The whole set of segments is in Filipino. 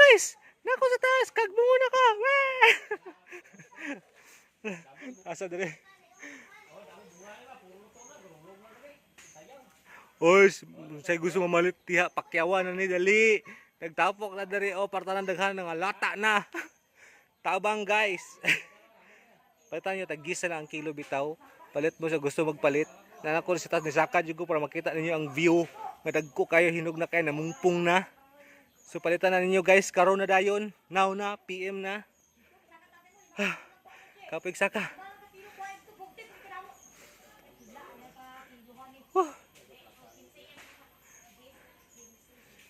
guys! Nako sa taas! Kagbungo na ko! Asa dali? Oy, say gusto mamalit tiha pakyawan na ni dali. Nagtapok na dali o partanan daghan nga lata na. Tabang guys. Palitan nyo tag-gisa na ang kilo bitaw. Palit mo sa gusto magpalit. Nanako sa taas ni Saka jugo para makita ninyo ang view. Nga dagko kayo hinog na kayo namungpong na. So palitan na ninyo guys, karon na dayon. Now na, PM na. Kapig Saka.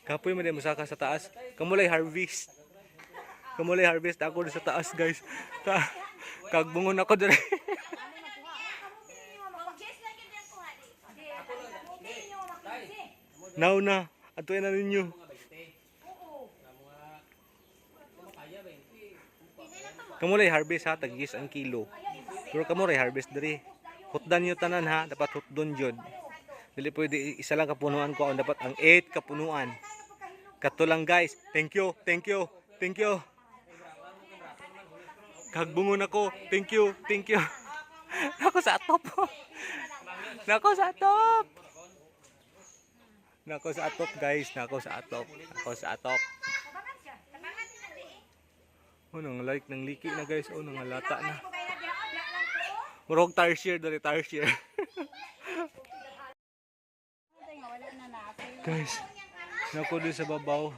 Kapoy mo din mo Saka sa taas. Kamulay harvest. Kamulay harvest ako sa taas guys. Kagbungon ako dire. Now na. Atuin na ninyo. Kamulay harvest ha, tagis ang kilo. Pero kamulay harvest dire. Hutdan nyo tanan ha, dapat hutdon jud. Dili pwede isa lang kapunuan ko, dapat ang 8 kapunuan. Kato lang guys. Thank you, thank you, thank you. Kagbungon ako. Thank you, thank you. Nako sa atop. Nako sa atop. Nako sa atop guys, nako sa atop. Nako sa atop. Oh, nang like nang liki na guys. Oh, nang lata na. Murog tarsier dari tarsier. Guys, nako din sa babaw.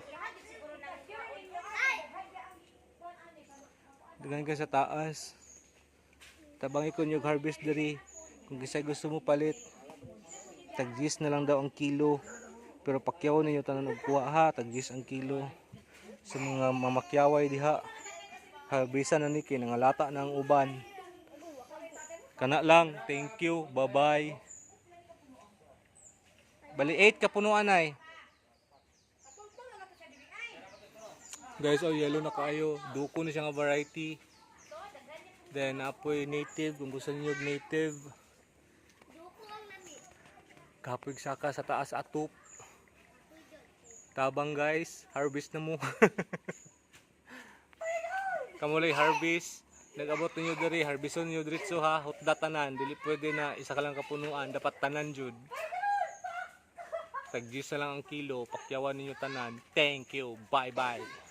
Dagan ka sa taas. Tabangi ko yung harvest dari. Kung kisay gusto mo palit, tag-10 na lang daw ang kilo. Pero pakyaw ninyo tanan og kuha ha, tag-10 ang kilo. Sa mga mamakyaway diha. Harbisan na ni kay nangalata na ang uban. Kana lang, thank you, bye-bye. Bali 8 kapunuan ay. Guys, oh yellow na kaayo. Duko na siya nga variety. Then apoy native, kung gusto niyo native. Kapig Saka sa taas atop. Tabang guys, harvest na mo. Kamulay harvest. Nag-abot niyo diri, harveston niyo diretso ha, hutda tanan. Dili pwede na isa ka lang kapunuan, dapat tanan jud. Tag-10 lang ang kilo, pakyawan ninyo tanan. Thank you. Bye-bye.